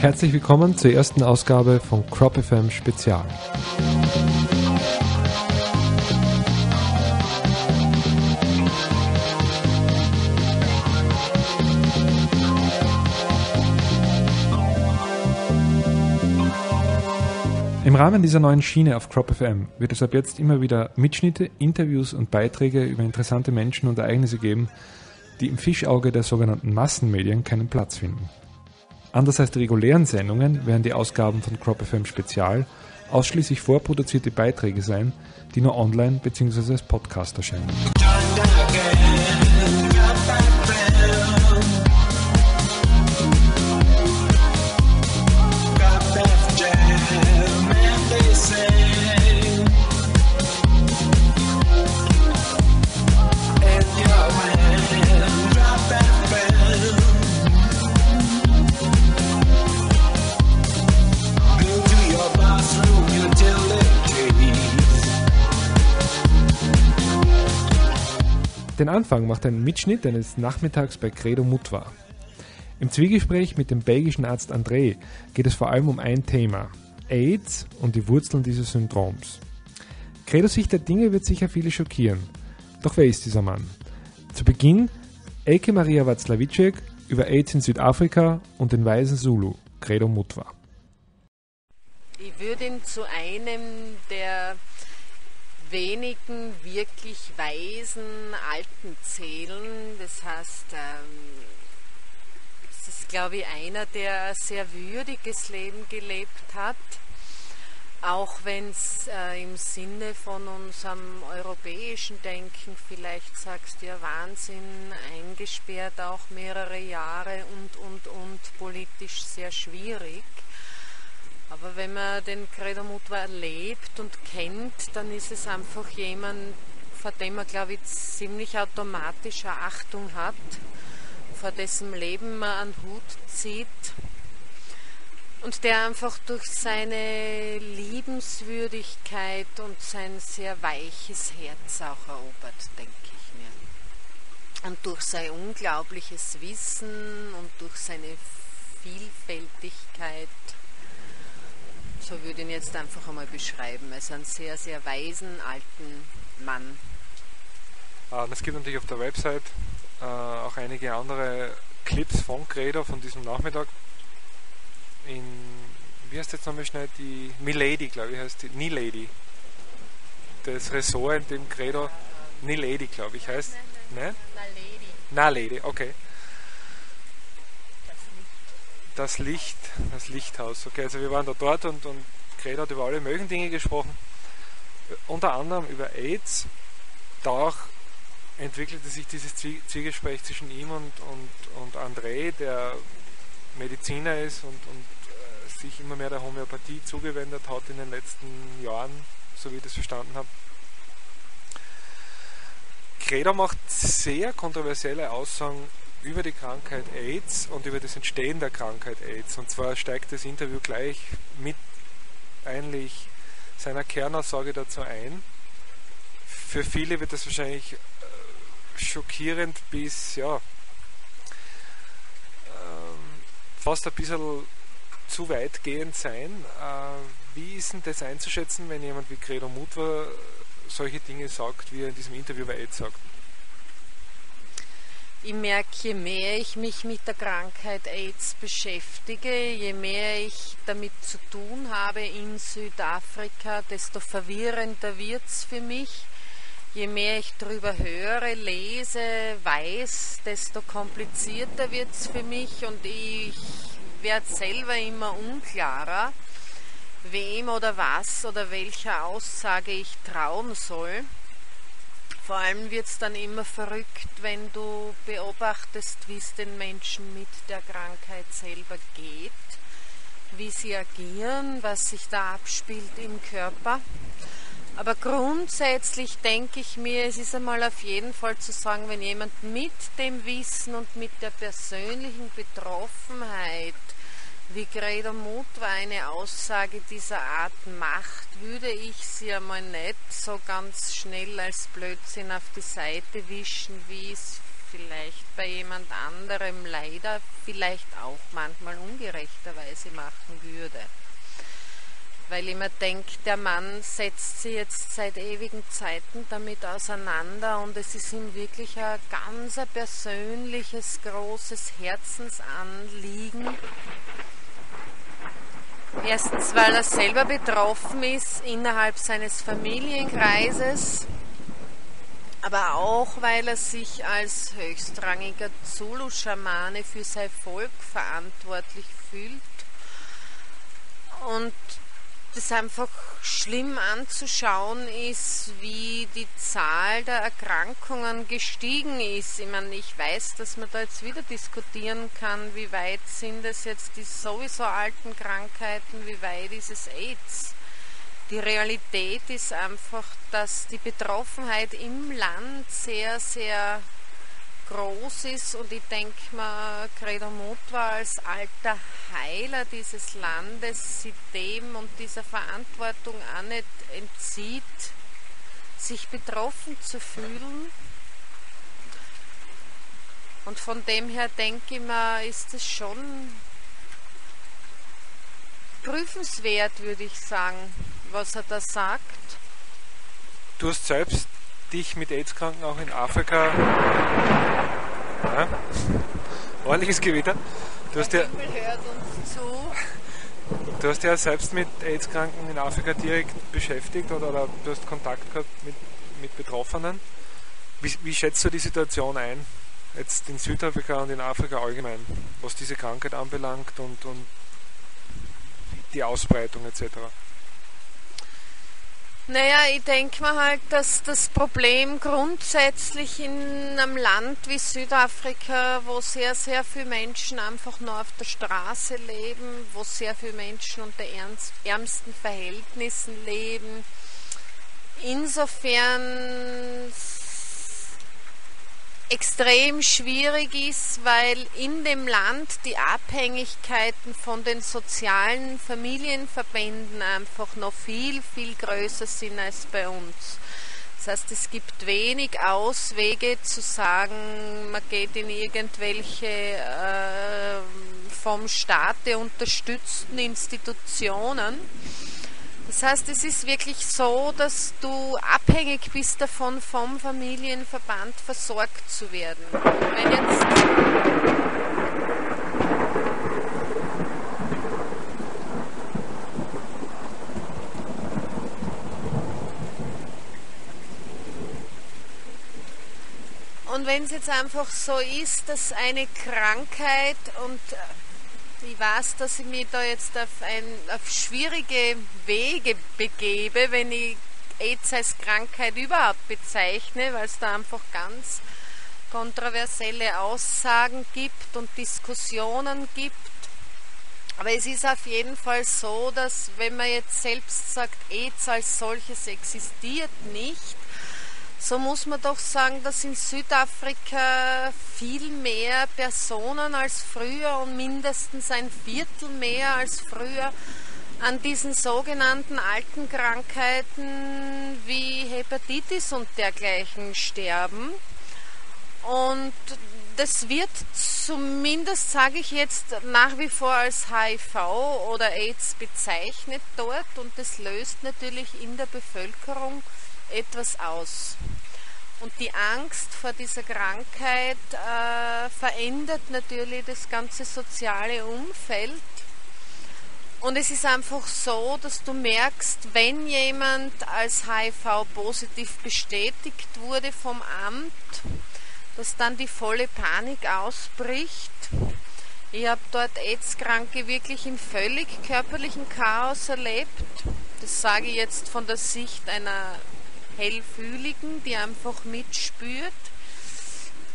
Herzlich willkommen zur ersten Ausgabe von CROPfm Spezial. Im Rahmen dieser neuen Schiene auf CROPfm wird es ab jetzt immer wieder Mitschnitte, Interviews und Beiträge über interessante Menschen und Ereignisse geben, die im Fischauge der sogenannten Massenmedien keinen Platz finden. Anders als die regulären Sendungen werden die Ausgaben von CROPfm Spezial ausschließlich vorproduzierte Beiträge sein, die nur online bzw. als Podcast erscheinen. Den Anfang macht ein Mitschnitt eines Nachmittags bei Credo Mutwa. Im Zwiegespräch mit dem belgischen Arzt André geht es vor allem um ein Thema: AIDS und die Wurzeln dieses Syndroms. Credos Sicht der Dinge wird sicher viele schockieren. Doch wer ist dieser Mann? Zu Beginn Elke Maria Watzlawiczek über AIDS in Südafrika und den weisen Zulu Credo Mutwa. Ich würde ihn zu einem der wenigen wirklich weisen Alten zählen. Das heißt, es ist, glaube ich, einer, der ein sehr würdiges Leben gelebt hat, auch wenn es im Sinne von unserem europäischen Denken vielleicht sagst, ja Wahnsinn, eingesperrt auch mehrere Jahre und politisch sehr schwierig. Aber wenn man den Credo Mutwa erlebt und kennt, dann ist es einfach jemand, vor dem man, glaube ich, ziemlich automatisch eine Achtung hat, vor dessen Leben man einen Hut zieht und der einfach durch seine Liebenswürdigkeit und sein sehr weiches Herz auch erobert, denke ich mir. Und durch sein unglaubliches Wissen und durch seine Vielfältigkeit. So würde ich ihn jetzt einfach einmal beschreiben, als einen sehr, sehr weisen alten Mann. Es gibt natürlich auf der Website auch einige andere Clips von Credo von diesem Nachmittag. Wie heißt jetzt nochmal schnell die Milady, glaube ich, heißt die Nilady. Das Ressort, in dem Credo Nilady, glaube ich, heißt. Ne? Nalady, okay. Das Lichthaus. Okay, also wir waren da dort und Credo hat über alle möglichen Dinge gesprochen, unter anderem über AIDS. Dadurch entwickelte sich dieses Zwiegespräch zwischen ihm und André, der Mediziner ist und sich immer mehr der Homöopathie zugewendet hat in den letzten Jahren, so wie ich das verstanden habe. Credo macht sehr kontroversielle Aussagen über die Krankheit AIDS und über das Entstehen der Krankheit AIDS. Und zwar steigt das Interview gleich mit eigentlich seiner Kernaussage dazu ein. Für viele wird das wahrscheinlich schockierend bis fast ein bisschen zu weitgehend sein. Wie ist denn das einzuschätzen, wenn jemand wie Credo Mutwa solche Dinge sagt, wie er in diesem Interview über AIDS sagt? Ich merke, je mehr ich mich mit der Krankheit AIDS beschäftige, je mehr ich damit zu tun habe in Südafrika, desto verwirrender wird es für mich. Je mehr ich darüber höre, lese, weiß, desto komplizierter wird es für mich und ich werde selber immer unklarer, wem oder was oder welcher Aussage ich trauen soll. Vor allem wird es dann immer verrückt, wenn du beobachtest, wie es den Menschen mit der Krankheit selber geht, wie sie agieren, was sich da abspielt im Körper. Aber grundsätzlich denke ich mir, es ist einmal auf jeden Fall zu sagen, wenn jemand mit dem Wissen und mit der persönlichen Betroffenheit wie Credo Mutwa eine Aussage dieser Art macht, würde ich sie einmal nicht so ganz schnell als Blödsinn auf die Seite wischen, wie ich es vielleicht bei jemand anderem leider vielleicht auch manchmal ungerechterweise machen würde. Weil ich mir denke, der Mann setzt sich jetzt seit ewigen Zeiten damit auseinander und es ist ihm wirklich ein ganz persönliches, großes Herzensanliegen. Erstens, weil er selber betroffen ist innerhalb seines Familienkreises, aber auch, weil er sich als höchstrangiger Zulu-Schamane für sein Volk verantwortlich fühlt und das einfach schlimm anzuschauen ist, wie die Zahl der Erkrankungen gestiegen ist. Ich meine, ich weiß, dass man da jetzt wieder diskutieren kann, wie weit sind es jetzt die sowieso alten Krankheiten, wie weit ist es AIDS. Die Realität ist einfach, dass die Betroffenheit im Land sehr, sehr groß ist und ich denke mal, Credo Mutwa als alter Heiler dieses Landes sich dem und dieser Verantwortung auch nicht entzieht, sich betroffen zu fühlen. Und von dem her denke ich mal, ist es schon prüfenswert, würde ich sagen, was er da sagt. Du hast selbst dich mit AIDS-Kranken auch in Afrika, ja, ordentliches Gewitter, du hast Himmel hört uns zu. Du hast ja selbst mit AIDS-Kranken in Afrika direkt beschäftigt oder du hast Kontakt gehabt mit Betroffenen. Wie schätzt du die Situation ein, jetzt in Südafrika und in Afrika allgemein, was diese Krankheit anbelangt und die Ausbreitung etc.? Naja, ich denke mir halt, dass das Problem grundsätzlich in einem Land wie Südafrika, wo sehr, sehr viele Menschen einfach nur auf der Straße leben, wo sehr viele Menschen unter ärmsten Verhältnissen leben, insofern extrem schwierig ist, weil in dem Land die Abhängigkeiten von den sozialen Familienverbänden einfach noch viel, viel größer sind als bei uns. Das heißt, es gibt wenig Auswege zu sagen, man geht in irgendwelche vom Staate unterstützten Institutionen. Das heißt, es ist wirklich so, dass du abhängig bist davon, vom Familienverband versorgt zu werden. Wenn jetzt und wenn es jetzt einfach so ist, dass eine Krankheit und ich weiß, dass ich mich da jetzt auf schwierige Wege begebe, wenn ich AIDS als Krankheit überhaupt bezeichne, weil es da einfach ganz kontroversielle Aussagen gibt und Diskussionen gibt. Aber es ist auf jeden Fall so, dass wenn man jetzt selbst sagt, AIDS als solches existiert nicht, so muss man doch sagen, dass in Südafrika viel mehr Personen als früher und mindestens ein Viertel mehr als früher an diesen sogenannten alten Krankheiten wie Hepatitis und dergleichen sterben. Und das wird zumindest, sage ich jetzt, nach wie vor als HIV oder AIDS bezeichnet dort und das löst natürlich in der Bevölkerung etwas aus. Und die Angst vor dieser Krankheit verändert natürlich das ganze soziale Umfeld. Und es ist einfach so, dass du merkst, wenn jemand als HIV-positiv bestätigt wurde vom Amt, dass dann die volle Panik ausbricht. Ich habe dort AIDS-Kranke wirklich im völlig körperlichen Chaos erlebt. Das sage ich jetzt von der Sicht einer Hellfühligen, die einfach mitspürt,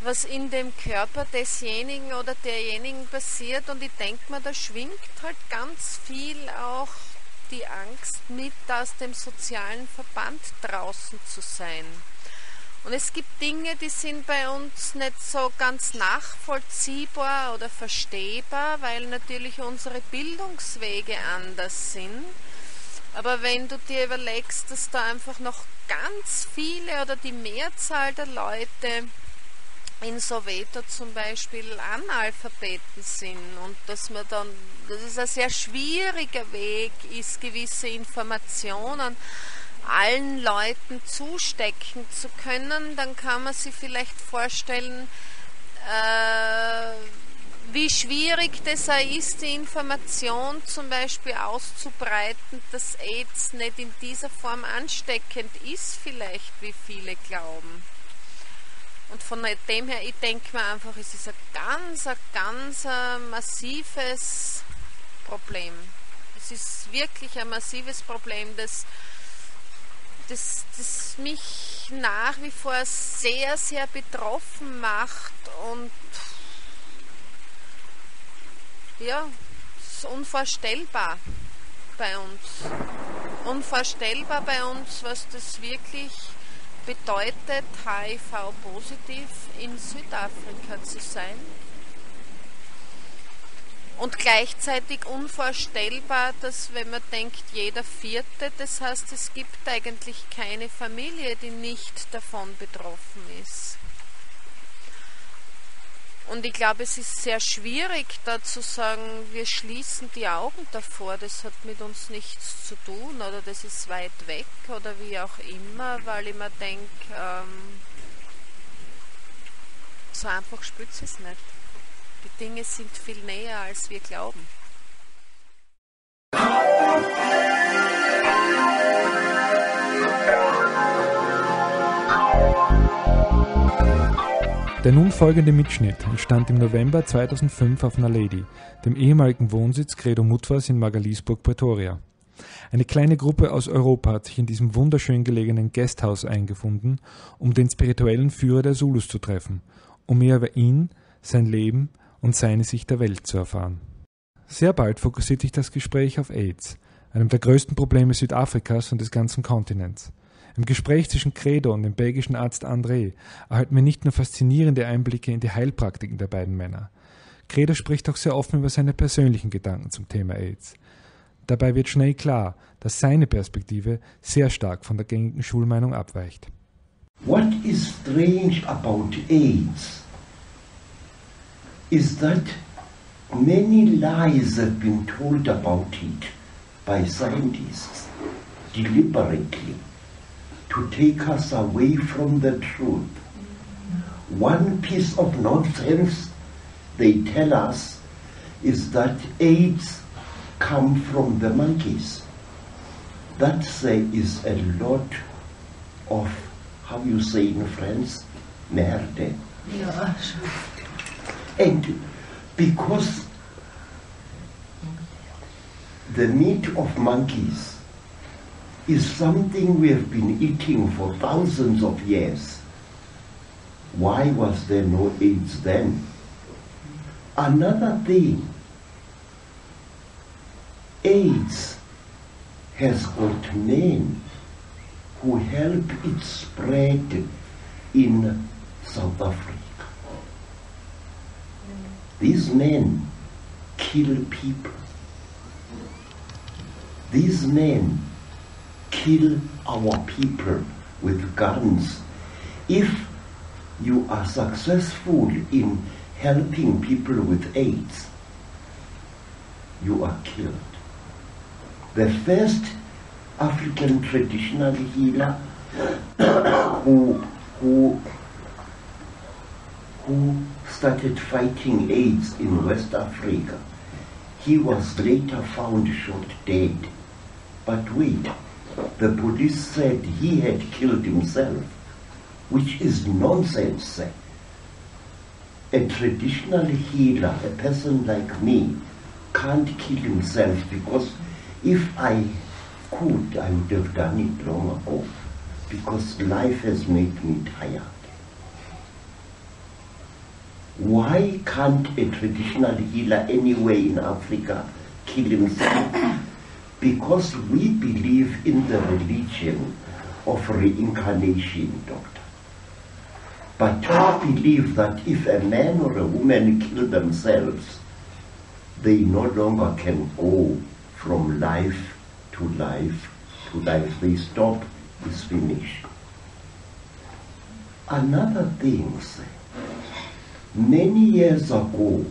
was in dem Körper desjenigen oder derjenigen passiert. Und ich denke mir, da schwingt halt ganz viel auch die Angst mit, aus dem sozialen Verband draußen zu sein. Und es gibt Dinge, die sind bei uns nicht so ganz nachvollziehbar oder verstehbar, weil natürlich unsere Bildungswege anders sind. Aber wenn du dir überlegst, dass da einfach noch ganz viele oder die Mehrzahl der Leute in Soweto zum Beispiel Analphabeten sind und dass es ein sehr schwieriger Weg ist, gewisse Informationen allen Leuten zustecken zu können, dann kann man sich vielleicht vorstellen, wie schwierig das auch ist, die Information zum Beispiel auszubreiten, dass AIDS nicht in dieser Form ansteckend ist, vielleicht wie viele glauben. Und von dem her, ich denke mir einfach, es ist ein ganz massives Problem. Es ist wirklich ein massives Problem, das mich nach wie vor sehr, sehr betroffen macht und ja, es ist unvorstellbar bei uns. Unvorstellbar bei uns, was das wirklich bedeutet, HIV-positiv in Südafrika zu sein. Und gleichzeitig unvorstellbar, dass, wenn man denkt, jeder Vierte, das heißt, es gibt eigentlich keine Familie, die nicht davon betroffen ist. Und ich glaube, es ist sehr schwierig, da zu sagen, wir schließen die Augen davor, das hat mit uns nichts zu tun oder das ist weit weg oder wie auch immer, weil ich mir denke, so einfach spürt es nicht. Die Dinge sind viel näher, als wir glauben. Der nun folgende Mitschnitt entstand im November 2005 auf Naledi, dem ehemaligen Wohnsitz Credo Mutwas in Magaliesburg, Pretoria. Eine kleine Gruppe aus Europa hat sich in diesem wunderschön gelegenen Gasthaus eingefunden, um den spirituellen Führer der Zulus zu treffen, um mehr über ihn, sein Leben und seine Sicht der Welt zu erfahren. Sehr bald fokussiert sich das Gespräch auf AIDS, einem der größten Probleme Südafrikas und des ganzen Kontinents. Im Gespräch zwischen Credo und dem belgischen Arzt André erhalten wir nicht nur faszinierende Einblicke in die Heilpraktiken der beiden Männer. Credo spricht auch sehr offen über seine persönlichen Gedanken zum Thema AIDS. Dabei wird schnell klar, dass seine Perspektive sehr stark von der gängigen Schulmeinung abweicht. What is strange about AIDS is that many lies have been told about it by scientists deliberately to take us away from the truth. One piece of nonsense they tell us is that AIDS come from the monkeys. That is a lot of, how you say in French, merde. Ja. And because the meat of monkeys is something we have been eating for thousands of years, why was there no AIDS then? Another thing, AIDS has got men who help it spread in South Africa. These men kill people. These men kill our people with guns. If you are successful in helping people with AIDS, you are killed. The first African traditional healer who started fighting AIDS in West Africa, he was later found shot dead. But wait, the police said he had killed himself, which is nonsense. A traditional healer, a person like me, can't kill himself, because if I could, I would have done it long ago, because life has made me tired. Why can't a traditional healer anywhere in Africa kill himself? Because we believe in the religion of reincarnation, doctor. But we believe that if a man or a woman kill themselves, they no longer can go from life to life to life. They stop, it's finished. Another thing, Many years ago,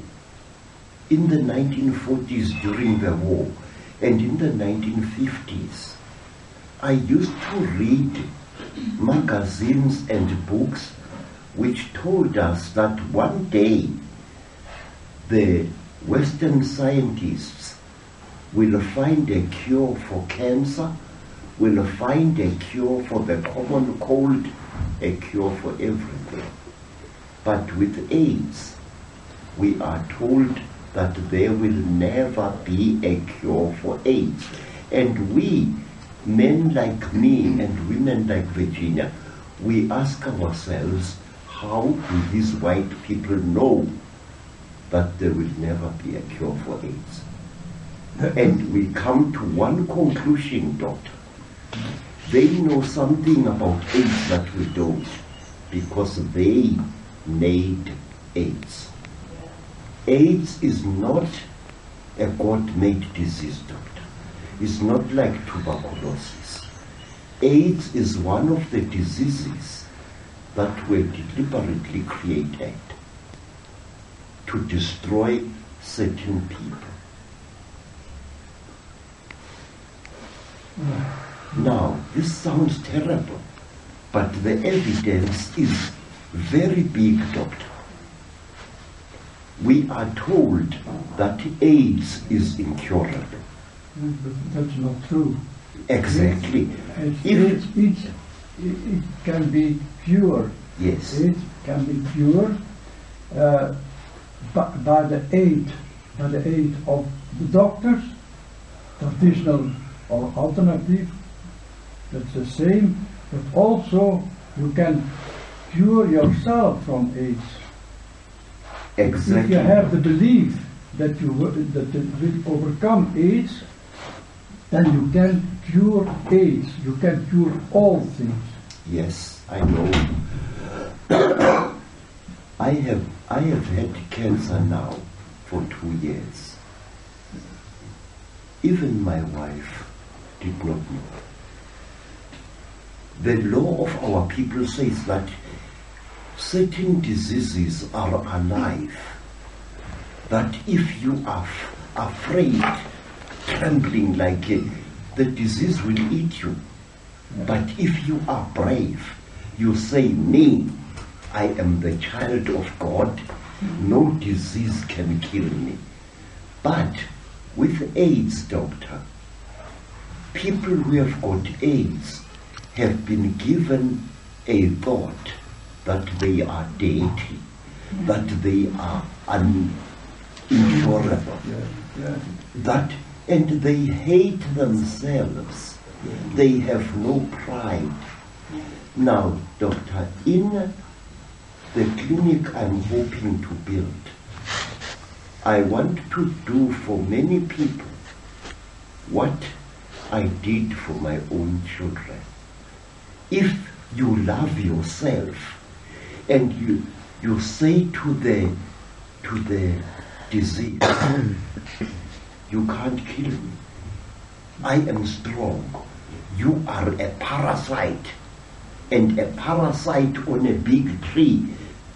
in the 1940s during the war, and in the 1950s, I used to read magazines and books which told us that one day the Western scientists will find a cure for cancer, will find a cure for the common cold, a cure for everything. But with AIDS, we are told that there will never be a cure for AIDS. And we, men like me and women like Virginia, we ask ourselves, how do these white people know that there will never be a cure for AIDS? And we come to one conclusion, Doctor. They know something about AIDS that we don't, because they made AIDS. AIDS is not a God-made disease, Doctor. It's not like tuberculosis. AIDS is one of the diseases that were deliberately created to destroy certain people. Now, this sounds terrible, but the evidence is very big, Doctor. We are told that AIDS is incurable. But that's not true. Exactly. It can be cured. Yes. It can be cured by the aid of the doctors, traditional or alternative. That's the same. But also you can cure yourself from AIDS. Exactly. If you have the belief that you will overcome AIDS, then you can cure AIDS. You can cure all things. Yes, I know. I have had cancer now for 2 years. Even my wife did not know. The law of our people says that certain diseases are alive, that if you are afraid, trembling like the disease will eat you. But if you are brave, you say, me, I am the child of God, no disease can kill me. But with AIDS, Doctor, people who have got AIDS have been given a thought that they are deity, that they are incurable, that, and they hate themselves. They have no pride. Now, Doctor, in the clinic I'm hoping to build, I want to do for many people what I did for my own children. If you love yourself and you say to the disease, you can't kill me. I am strong. You are a parasite, and a parasite on a big tree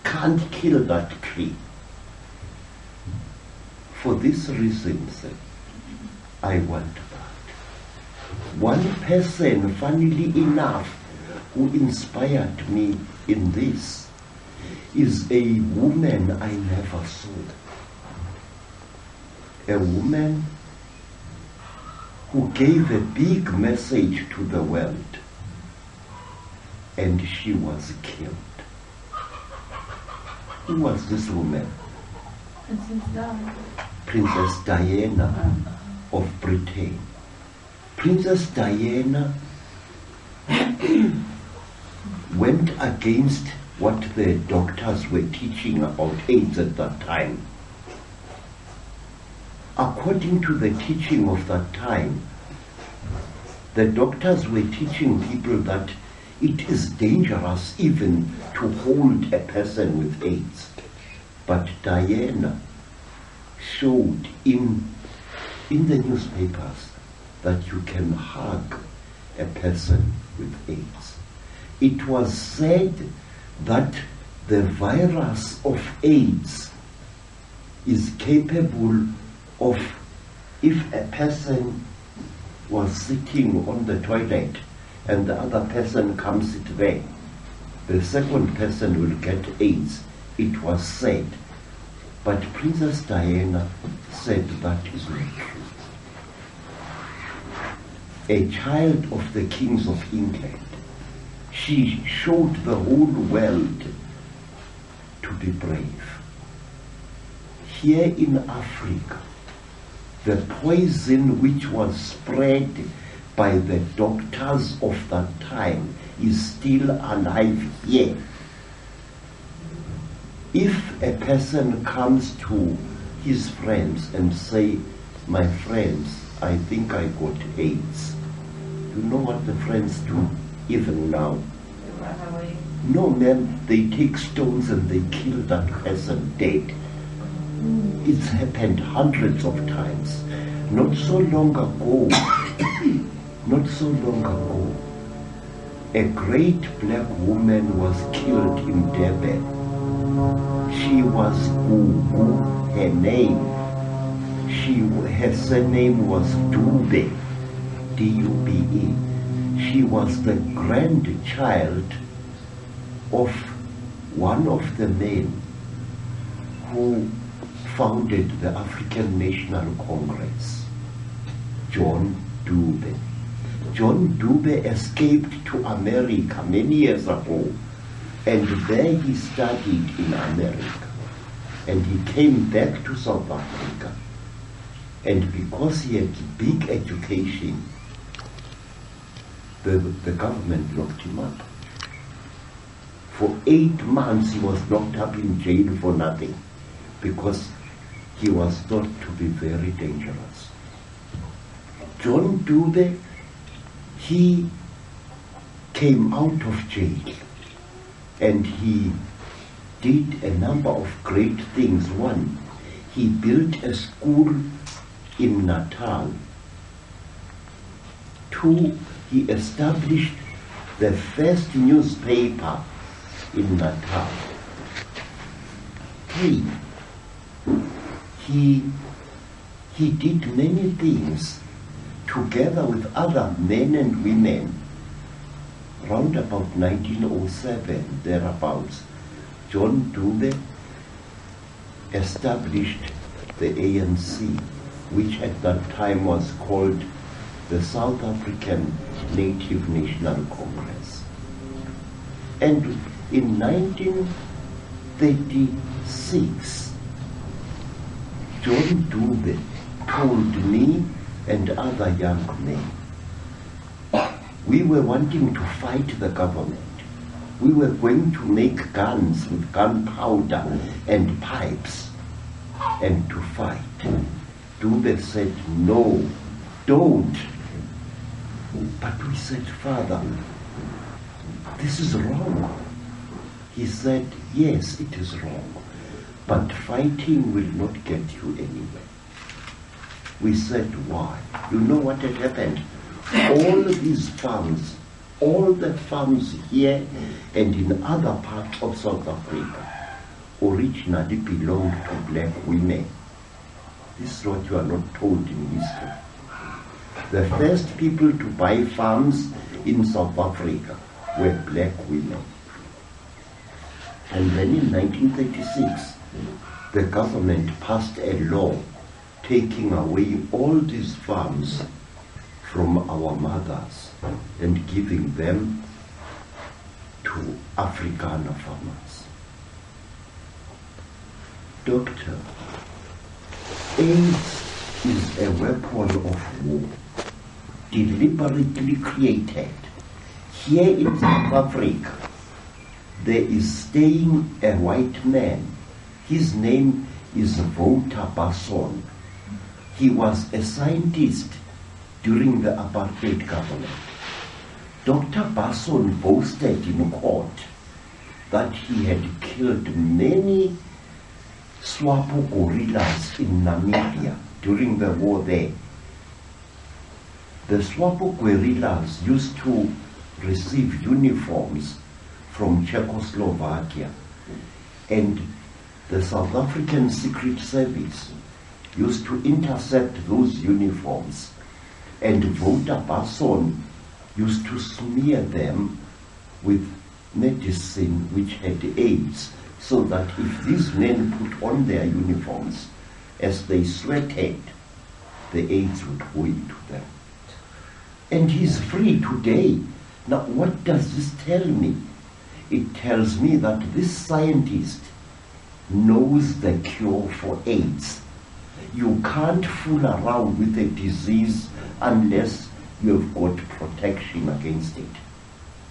can't kill that tree. For these reasons, I want that. One person, funnily enough, who inspired me in this is a woman I never saw. A woman who gave a big message to the world, and she was killed. Who was this woman? Princess Diana of Britain. Princess Diana went against what the doctors were teaching about AIDS at that time. According to the teaching of that time, the doctors were teaching people that it is dangerous even to hold a person with AIDS. But Diana showed in the newspapers that you can hug a person with AIDS. It was said that the virus of AIDS is capable of, if a person was sitting on the toilet and the other person comes sit there, the second person will get AIDS. It was said. But Princess Diana said that is not true. A child of the kings of England, she showed the whole world to be brave. Here in Africa, the poison which was spread by the doctors of that time is still alive here. If a person comes to his friends and say, my friends, I think I got AIDS, you know what the friends do even now? No, man, they take stones and they kill that person dead. It's happened hundreds of times. Not so long ago, a great black woman was killed in Durban. She was Gugu, her name. Her surname was Dube, D-U-B-E. She was the grandchild of one of the men who founded the African National Congress, John Dube. John Dube escaped to America many years ago, and there he studied in America. And he came back to South Africa, and because he had big education, the government locked him up. For 8 months he was locked up in jail for nothing, because he was thought to be very dangerous. John Dube, he came out of jail and he did a number of great things. One, he built a school in Natal. 2, he established the first newspaper in Natal. 3, he did many things together with other men and women. Round about 1907, thereabouts, John Dube established the ANC, which at that time was called the South African Native National Congress. And in 1936, John Dube told me and other young men, we were wanting to fight the government. We were going to make guns with gunpowder and pipes and to fight. Dube said, no, don't. But we said, Father, this is wrong. He said, yes, it is wrong, but fighting will not get you anywhere. We said, why? You know what had happened? All these farms, all the farms here and in other parts of South Africa originally belonged to black women. This is what you are not told in history. The first people to buy farms in South Africa were black women. And then in 1936, the government passed a law taking away all these farms from our mothers and giving them to Afrikaner farmers. Doctor, AIDS is a weapon of war, deliberately created. Here in South Africa, there is staying a white man. His name is Wouter Basson. He was a scientist during the apartheid government. Dr. Basson boasted in court that he had killed many SWAPO guerrillas in Namibia during the war there. The SWAPO guerrillas used to receive uniforms from Czechoslovakia, and the South African Secret Service used to intercept those uniforms, and Volta Basson used to smear them with medicine which had AIDS, so that if these men put on their uniforms, as they sweated, the AIDS would go into them. And he's free today. Now, what does this tell me? It tells me that this scientist knows the cure for AIDS. You can't fool around with a disease unless you have got protection against it,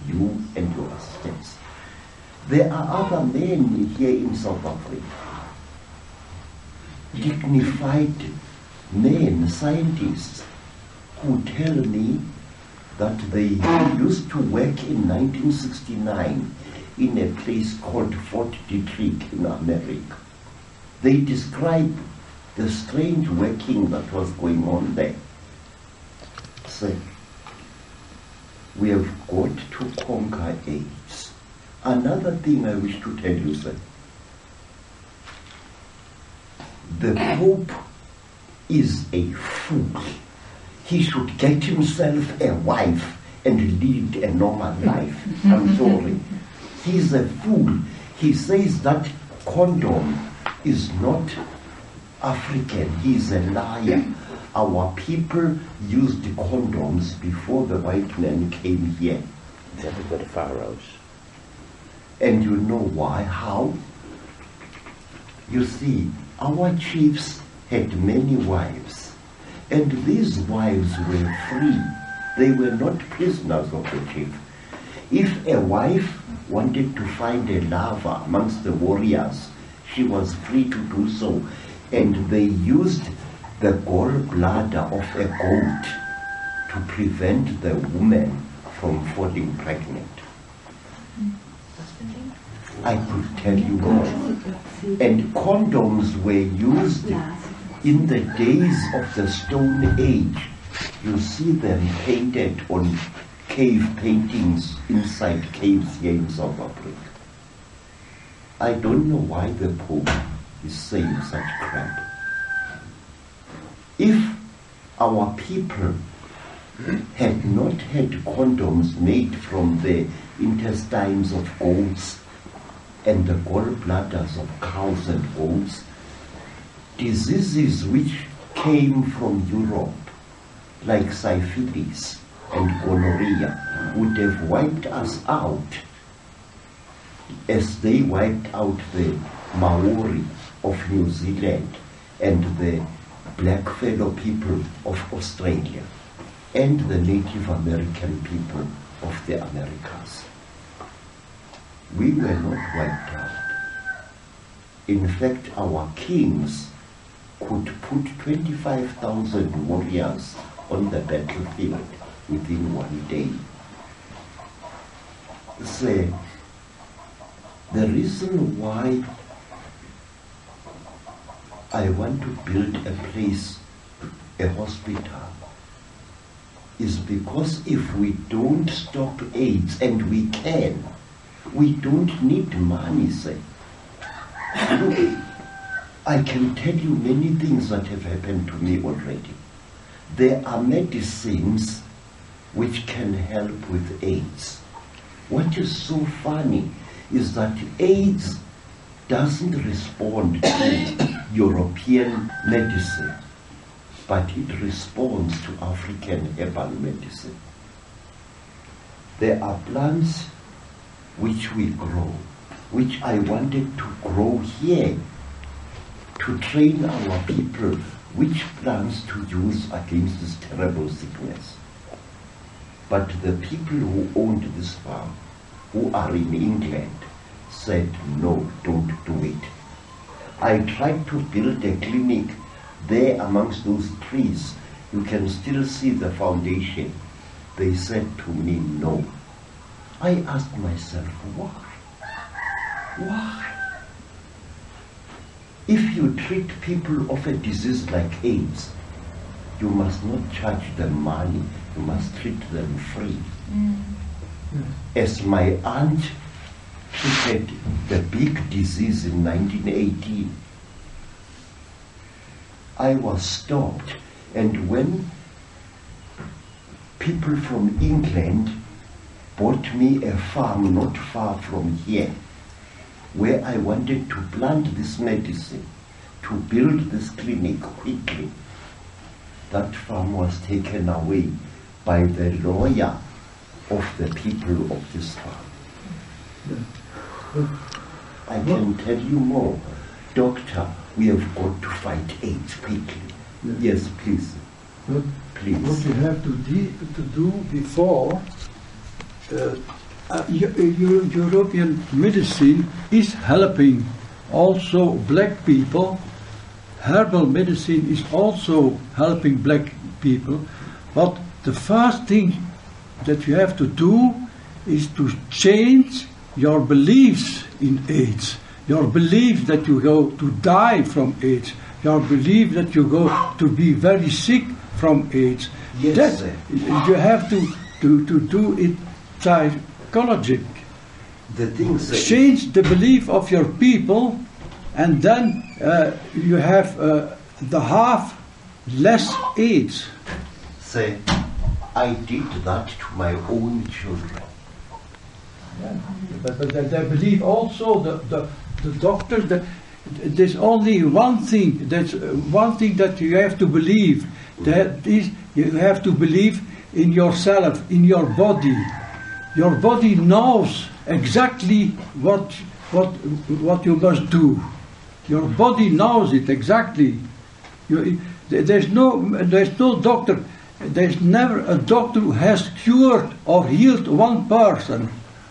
you and your assistants. There are other men here in South Africa, dignified men, scientists, who tell me that they used to work in 1969 in a place called Fort Detrick in America. They describe the strange working that was going on there. Say, we have got to conquer AIDS. Another thing I wish to tell you, sir, the Pope is a fool. He should get himself a wife and lead a normal life. I'm sorry. He's a fool. He says that condom is not African. He's a liar. Our people used condoms before the white men came here. That were the pharaohs. And you know why? How? You see, our chiefs had many wives, and these wives were free. They were not prisoners of the chief. If a wife wanted to find a lover amongst the warriors, she was free to do so, and they used the gallbladder of a goat to prevent the woman from falling pregnant. I could tell you more. And condoms were used in the days of the Stone Age. You see them painted on cave paintings inside caves here in South Africa. I don't know why the Pope is saying such crap. If our people had not had condoms made from the intestines of goats and the gallbladders of cows and goats, diseases which came from Europe, like syphilis and gonorrhea, would have wiped us out as they wiped out the Maori of New Zealand and the blackfellow people of Australia and the Native American people of the Americas. We were not wiped out. In fact, our kings could put 25,000 warriors on the battlefield within one day. So, the reason why I want to build a place, a hospital, is because if we don't stop AIDS, and we can, we don't need money, sir. Look, I can tell you many things that have happened to me already. There are medicines which can help with AIDS. What is so funny is that AIDS doesn't respond to European medicine, but it responds to African herbal medicine. There are plants which we grow, which I wanted to grow here, to train our people which plants to use against this terrible sickness. But the people who owned this farm, who are in England, said, no, don't do it. I tried to build a clinic there amongst those trees. You can still see the foundation. They said to me, no. I asked myself, why? Why? If you treat people of a disease like AIDS, you must not charge them money, you must treat them free. As my aunt she had the big disease in 1918. I was stopped, and when people from England bought me a farm not far from here, where I wanted to plant this medicine, to build this clinic quickly, that farm was taken away by the lawyer of the people of this farm. I can tell you more. Doctor, we have got to fight AIDS quickly. Yes, please. But Please. what you have to do before, European medicine is helping also black people. Herbal medicine is also helping black people. But the first thing that you have to do is to change your beliefs in AIDS. Your belief that you go to die from AIDS. Your belief that you go to be very sick from AIDS. Yes, That sir. you have to do it psychologic. The things that Change the belief of your people, and then you have the half less AIDS. say, I did that to my own children. But they believe also the doctors that there's only one thing. That's one thing that you have to believe. That is, you have to believe in yourself, in your body. Your body knows exactly what you must do. Your body knows it exactly. There's no doctor. There's never a doctor who has cured or healed one person.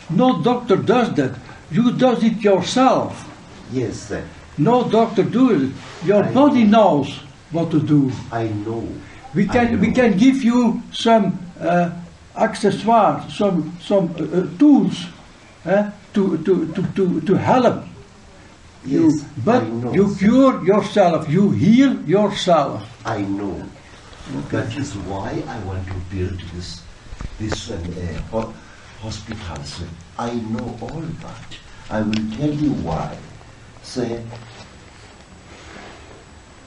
No doctor does that. You does it yourself. Yes, sir. No doctor does it. Your I body know. knows what to do. I know. We I can know. give you some accessoires, some tools to help you. Yes, But I know, you sir. cure yourself. You heal yourself. I know. That is why I want to build this hospital, sir. I know all that. I will tell you why. Sir,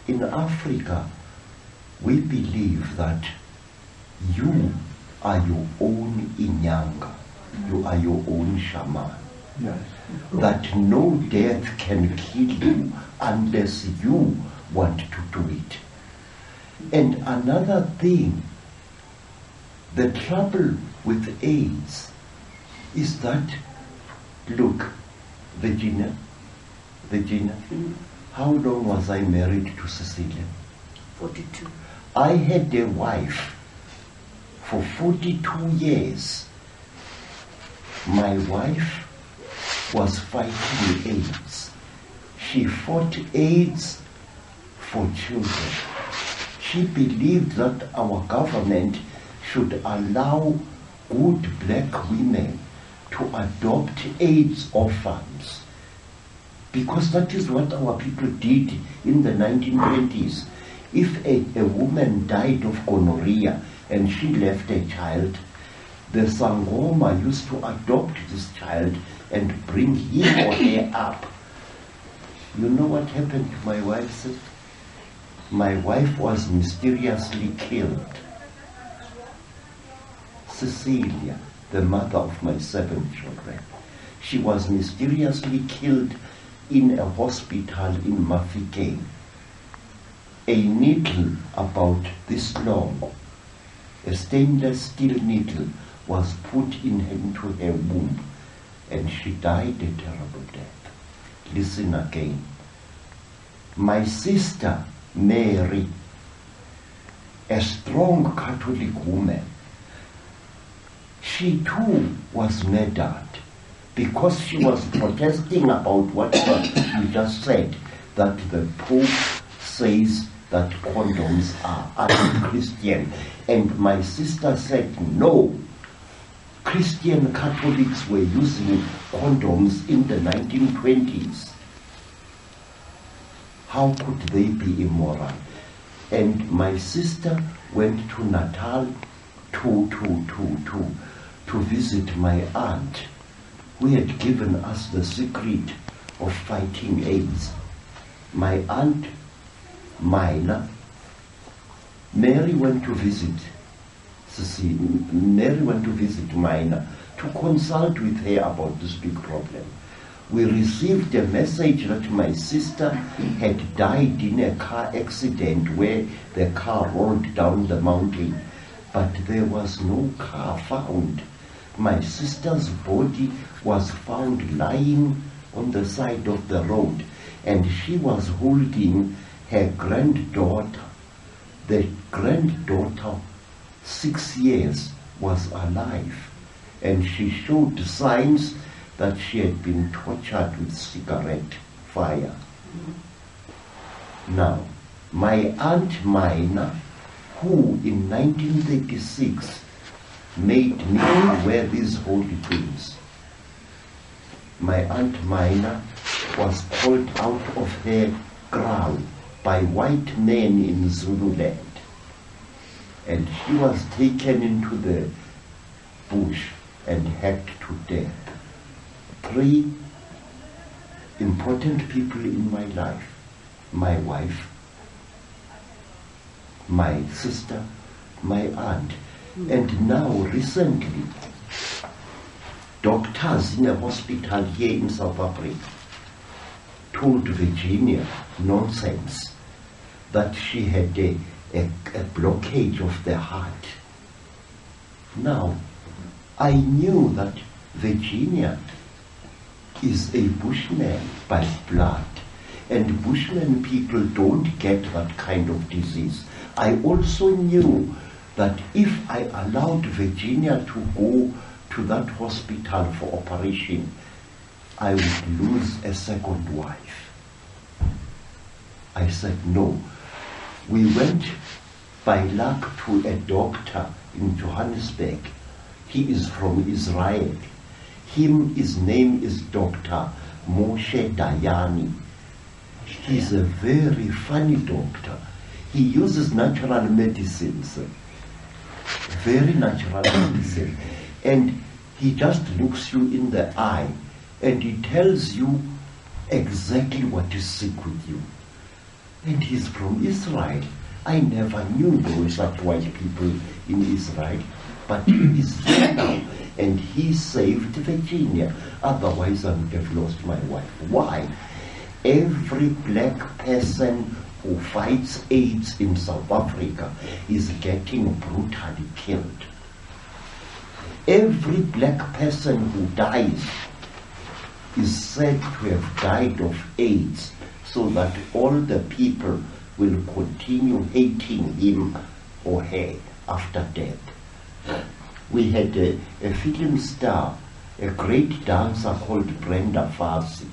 in Africa, we believe that you are your own inyanga. You are your own shaman. Yes. That no death can kill you unless you want to do it. And another thing, the trouble with AIDS is that, look, Virginia, how long was I married to Cecilia? 42. I had a wife for 42 years. My wife was fighting AIDS. She fought AIDS for children. She believed that our government should allow good black women to adopt AIDS orphans, because that is what our people did in the 1920s. If a woman died of gonorrhea and she left a child, the Sangoma used to adopt this child and bring him or her up. You know what happened to my wife, sir? My wife was mysteriously killed. Cecilia, the mother of my 7 children, she was mysteriously killed in a hospital in Mafikeng. A needle about this long, a stainless steel needle, was put into her womb, and she died a terrible death. Listen again. My sister Mary, a strong Catholic woman, she too was murdered because she was protesting about what you just said, that the Pope says that condoms are anti-Christian. And my sister said, no, Christian Catholics were using condoms in the 1920s. How could they be immoral? And my sister went to Natal to visit my aunt, who had given us the secret of fighting AIDS. My aunt Mina, Mary went to visit Mina to consult with her about this big problem. We received a message that my sister had died in a car accident where the car rolled down the mountain, but there was no car found. My sister's body was found lying on the side of the road, and she was holding her granddaughter. The granddaughter, 6 years, was alive, and she showed signs that she had been tortured with cigarette fire. Now, my Aunt Mina, who in 1936 made me wear these holy things, my Aunt Mina was called out of her kraal by white men in Zulu land, and she was taken into the bush and hacked to death. 3 important people in my life: my wife, my sister, my aunt, and now recently doctors in a hospital here in South Africa told Virginia nonsense that she had a blockage of the heart. Now, I knew that Virginia is a Bushman by blood, and Bushman people don't get that kind of disease. I also knew that if I allowed Virginia to go to that hospital for operation, I would lose a second wife. I said no. We went by luck to a doctor in Johannesburg. He is from Israel. His name is Dr. Moshe Dayani. He's a very funny doctor. He uses natural medicines, very natural medicine. And he just looks you in the eye and he tells you exactly what is sick with you. And he's from Israel. I never knew there were such white people in Israel, but he is here now. And he saved Virginia. Otherwise, I would have lost my wife. Why? Every black person who fights AIDS in South Africa is getting brutally killed. Every black person who dies is said to have died of AIDS, so that all the people will continue hating him or her after death. We had a film star, a great dancer called Brenda Fassie.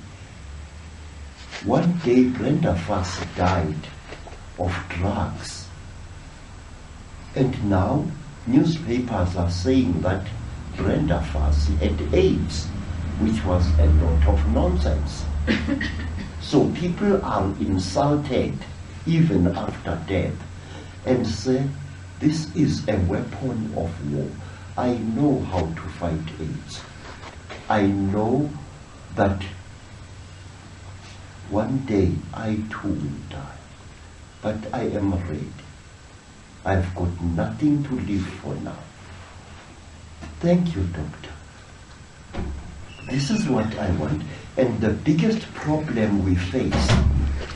One day Brenda Fassie died of drugs. And now newspapers are saying that Brenda Fassie had AIDS, which was a lot of nonsense. So people are insulted even after death and say, this is a weapon of war. I know how to fight AIDS. I know that one day I too will die, but I am ready. I've got nothing to live for now. Thank you, doctor. This is what I want. And the biggest problem we face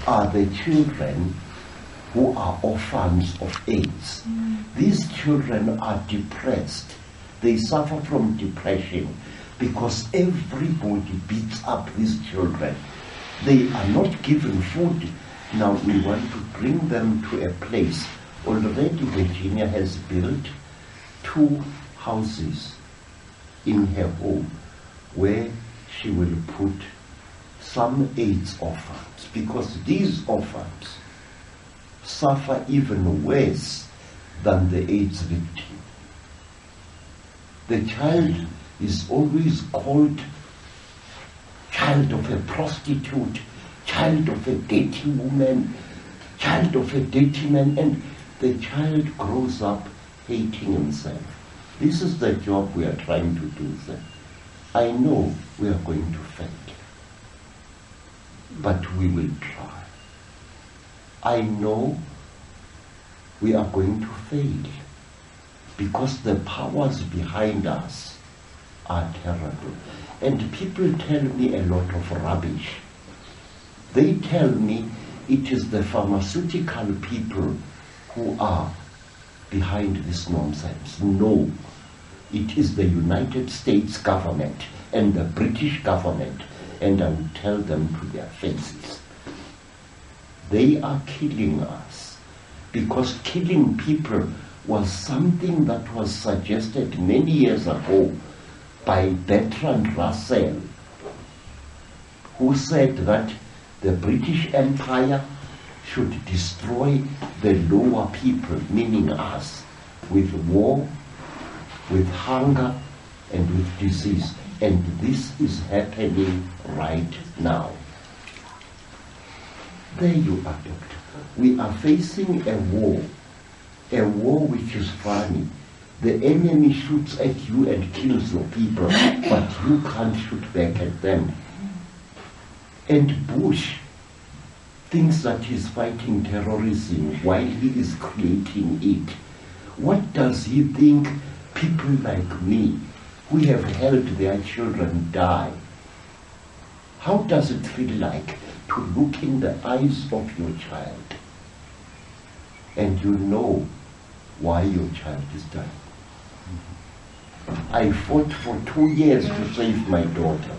are the children who are orphans of AIDS. These children are depressed. They suffer from depression because everybody beats up these children. They are not given food. Now we want to bring them to a place. Already Virginia has built 2 houses in her home where she will put some AIDS orphans, because these orphans suffer even worse than the AIDS victim. The child is always called child of a prostitute, child of a dirty woman, child of a dirty man, and the child grows up hating himself. This is the job we are trying to do, sir. I know we are going to fail, but we will try. I know we are going to fail because the powers behind us are terrible. And people tell me a lot of rubbish. They tell me it is the pharmaceutical people who are behind this nonsense. No, it is the United States government and the British government, and I will tell them to their faces. They are killing us because killing people was something that was suggested many years ago by Bertrand Russell, who said that the British Empire should destroy the lower people, meaning us, with war, with hunger, and with disease. And this is happening right now. There you are, Doctor. We are facing a war which is funny. The enemy shoots at you and kills your people, but you can't shoot back at them. And Bush thinks that he's fighting terrorism while he is creating it. What does he think people like me, who have helped their children die, how does it feel like to look in the eyes of your child and you know why your child is dying? I fought for 2 years to save my daughter.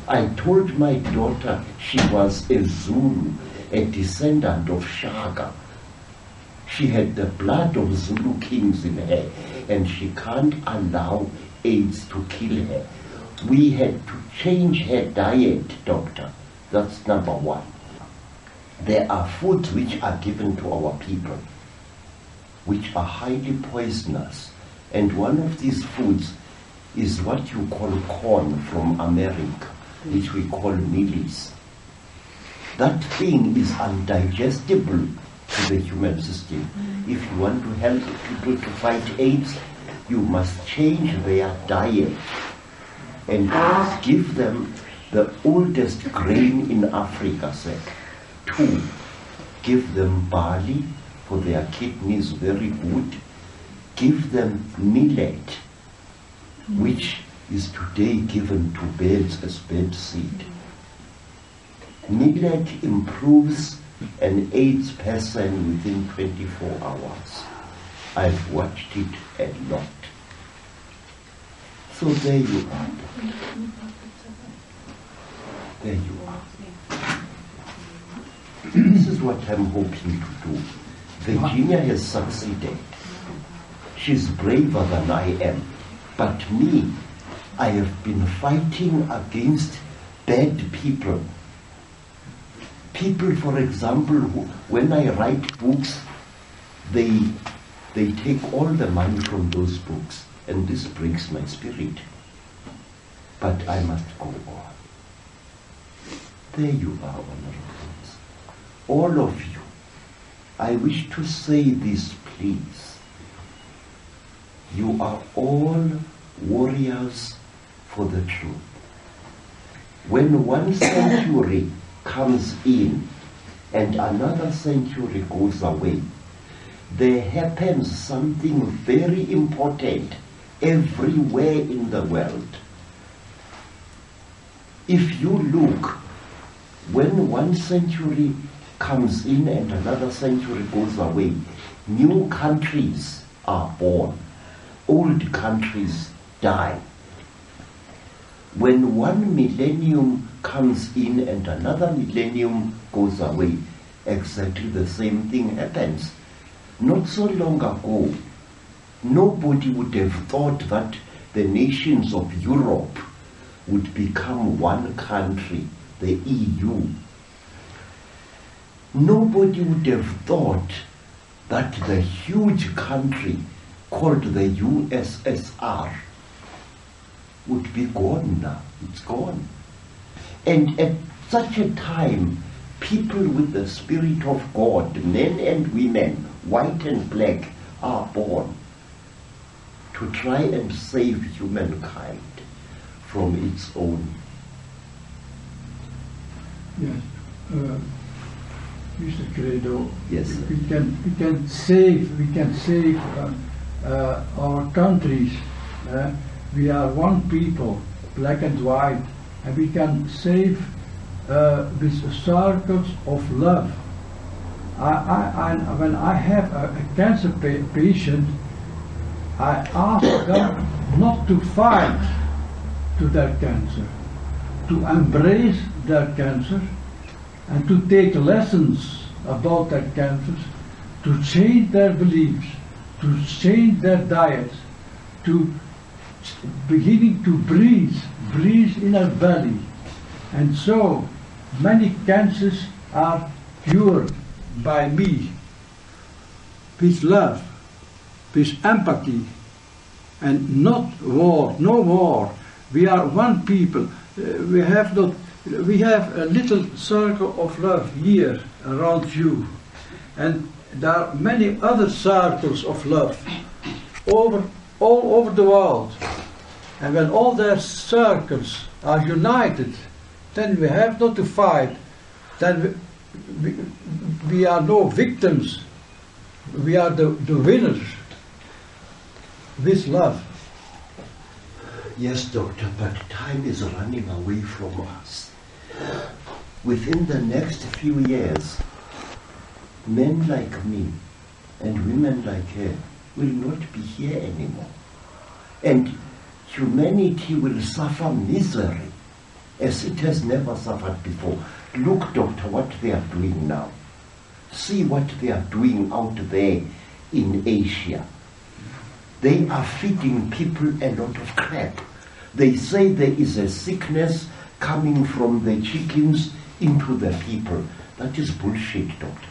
I told my daughter she was a Zulu, a descendant of Shaka. She had the blood of Zulu kings in her, and she can't allow AIDS to kill her. We had to change her diet, doctor. That's number one. There are foods which are given to our people, which are highly poisonous. And one of these foods is what you call corn from America, which we call mealies. That thing is undigestible to the human system. If you want to help people to fight AIDS, you must change their diet and give them the oldest grain in Africa, sir. 2, give them barley for their kidneys, very good. Give them millet, which is today given to birds as bird seed. Millet improves an AIDS person within 24 hours. I've watched it a lot. So there you are. There you are. This is what I'm hoping to do. Virginia has succeeded. She's braver than I am. But me, I have been fighting against bad people. People, for example, who, when I write books, they take all the money from those books, and this breaks my spirit. But I must go on. There you are, honorables. All of you. I wish to say this, please. You are all warriors for the truth. When one century comes in and another century goes away, there happens something very important everywhere in the world. If you look, when one century comes in and another century goes away, new countries are born, old countries die. When one millennium comes in and another millennium goes away, exactly the same thing happens. Not so long ago, nobody would have thought that the nations of Europe would become one country, the EU. Nobody would have thought that the huge country called the USSR would be gone now. It's gone. And at such a time, people with the Spirit of God, men and women, white and black, are born to try and save humankind from its own. Yes. Mr. Credo, Yes, sir. we can save our countries. We are one people, black and white, and we can save with circles of love. When I have a cancer patient, I ask them not to fight to their cancer, to embrace their cancer, and to take lessons about their cancers, to change their beliefs, to change their diets, to beginning to breathe in their belly. And so many cancers are cured by me, with love, with empathy, and not war, no war. We are one people. We have a little circle of love here around you, and there are many other circles of love all over the world. And when all their circles are united, then we have not to fight. Then we are no victims. We are the winners with love. Yes, doctor, but time is running away from us. Within the next few years, men like me and women like her will not be here anymore. And humanity will suffer misery as it has never suffered before. Look, doctor, what they are doing now. See what they are doing out there in Asia. They are feeding people a lot of crap. They say there is a sickness coming from the chickens into the people. That is bullshit, doctor.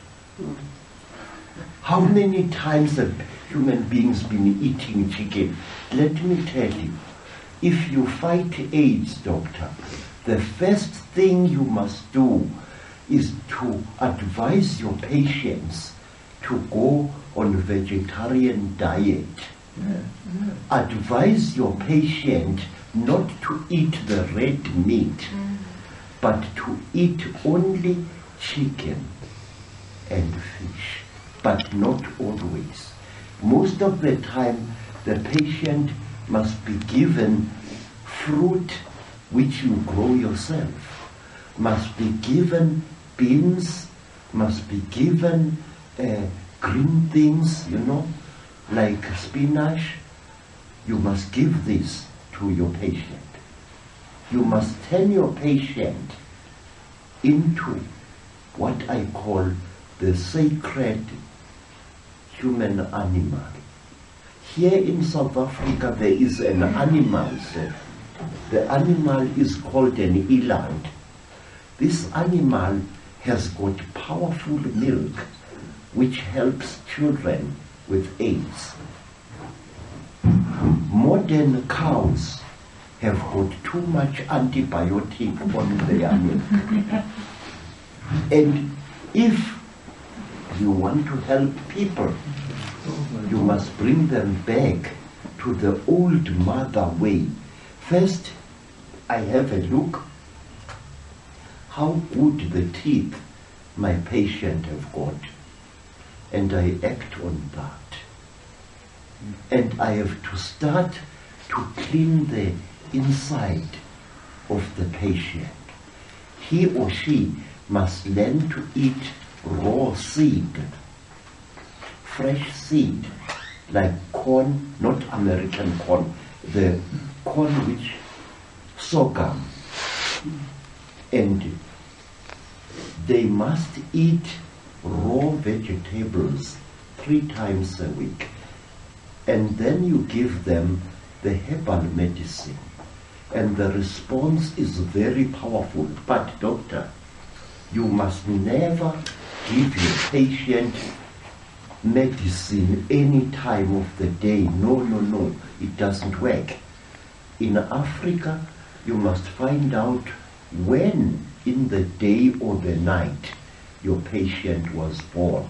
How many times have human beings been eating chicken? Let me tell you, if you fight AIDS, doctor, the first thing you must do is to advise your patients to go on vegetarian diet. Advise your patient not to eat the red meat, but to eat only chicken and fish, but not always. Most of the time, the patient must be given fruit which you grow yourself, must be given beans, must be given green things, like spinach. You must give this to your patient. You must turn your patient into what I call the sacred human animal. Here in South Africa there is an animal, sir. The animal is called an eland. This animal has got powerful milk which helps children with AIDS. Modern cows have got too much antibiotic on their milk. And if you want to help people, you must bring them back to the old mother way. First, I have a look how good the teeth my patient have got, and I act on that. And I have to start to clean the inside of the patient. He or she must learn to eat raw seed, fresh seed, like corn, not American corn, the corn which sorghum. And they must eat raw vegetables 3 times a week. And then you give them the herbal medicine. And the response is very powerful. But doctor, you must never give your patient medicine any time of the day. No, it doesn't work. In Africa, you must find out when in the day or the night your patient was born.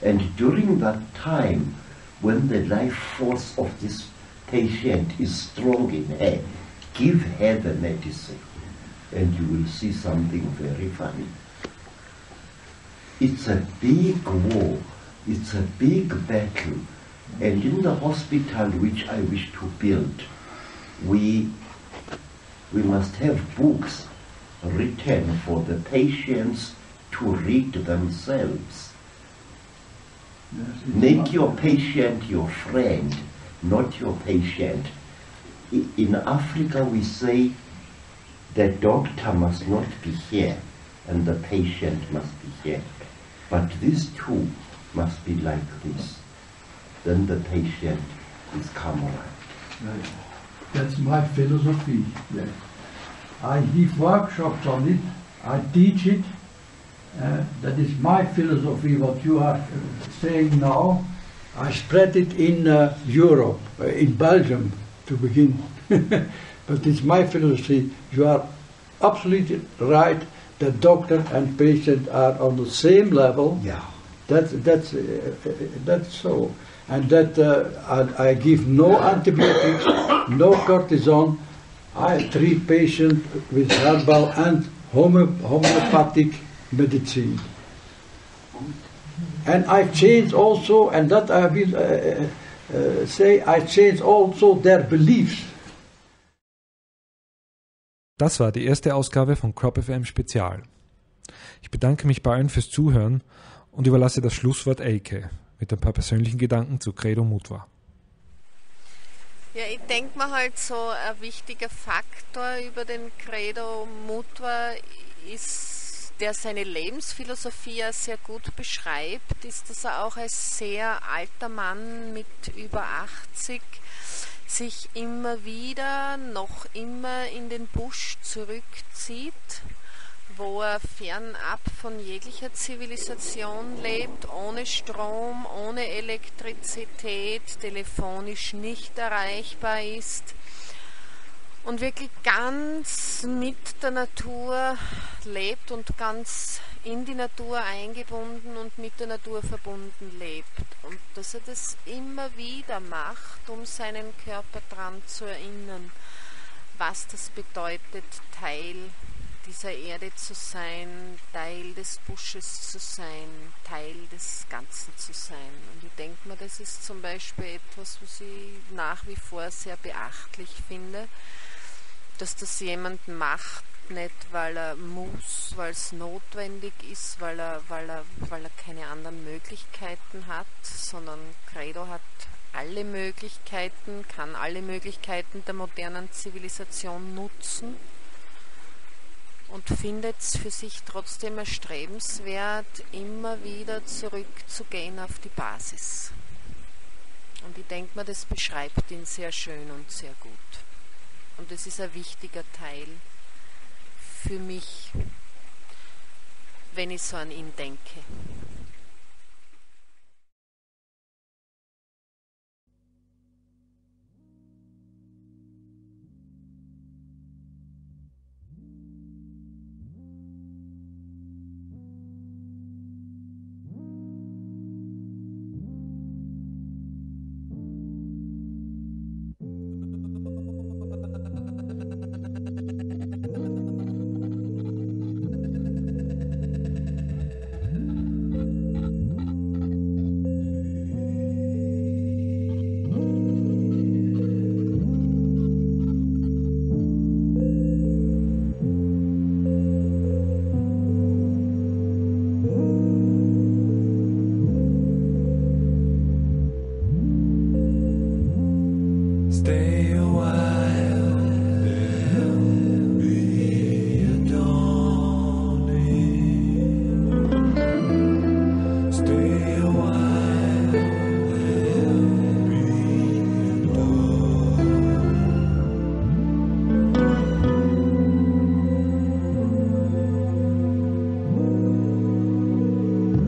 And during that time, when the life force of this patient is strong in her, give her the medicine, and you will see something very funny. It's a big war, it's a big battle, and in the hospital which I wish to build, we must have books written for the patients to read themselves. Yes, Make your patient your friend, not your patient. In Africa we say the doctor must not be here and the patient must be here. But these two must be like this. Then the patient is comrade. Right. That's my philosophy. Yes. I give workshops on it, I teach it. That is my philosophy, what you are saying now. I spread it in Europe, in Belgium to begin. But it's my philosophy. You are absolutely right that doctor and patient are on the same level. Yeah. That's so. And that I give no antibiotics, no cortisone. I treat patients with herbal and homeopathic medicine. And I change also, and that I will say, I change also their beliefs. Das war die erste Ausgabe von CROPfm Spezial. Ich bedanke mich bei allen fürs Zuhören und überlasse das Schlusswort Elke mit ein paar persönlichen Gedanken zu Credo Mutwa. Ja, ich denke mir halt so, ein wichtiger Faktor über den Credo Mutwa ist, der seine Lebensphilosophie ja sehr gut beschreibt, ist, dass er auch als sehr alter Mann mit über 80 sich immer wieder, noch immer in den Busch zurückzieht, wo er fernab von jeglicher Zivilisation lebt, ohne Strom, ohne Elektrizität, telefonisch nicht erreichbar ist und wirklich ganz mit der Natur lebt und ganz in die Natur eingebunden und mit der Natur verbunden lebt. Und dass er das immer wieder macht, um seinen Körper daran zu erinnern, was das bedeutet, Teil dieser Erde zu sein, Teil des Busches zu sein, Teil des Ganzen zu sein. Und ich denke mir, das ist zum Beispiel etwas, was ich nach wie vor sehr beachtlich finde, dass das jemand macht, nicht weil er muss, weil es notwendig ist, weil er keine anderen Möglichkeiten hat, sondern Credo hat alle Möglichkeiten, kann alle Möglichkeiten der modernen Zivilisation nutzen und findet es für sich trotzdem erstrebenswert, immer wieder zurückzugehen auf die Basis. Und ich denke mir, das beschreibt ihn sehr schön und sehr gut. Und es ist ein wichtiger Teil für mich, wenn ich so an ihn denke.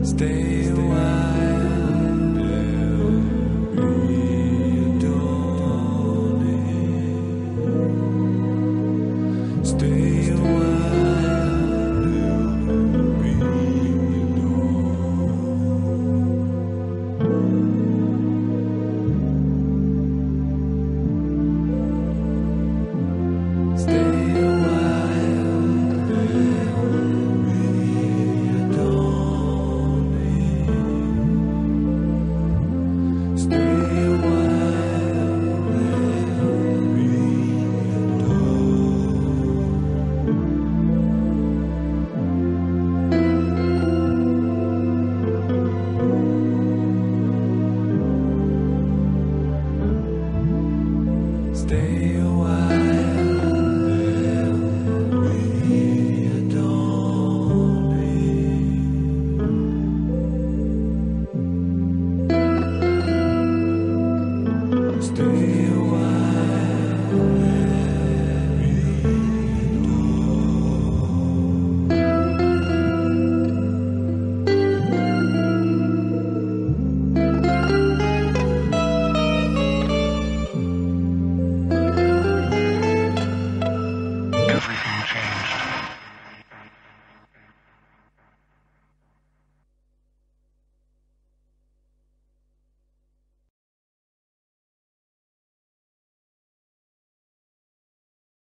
Stay a while, be a dawning. Stay a while, adore me. Stay a Everything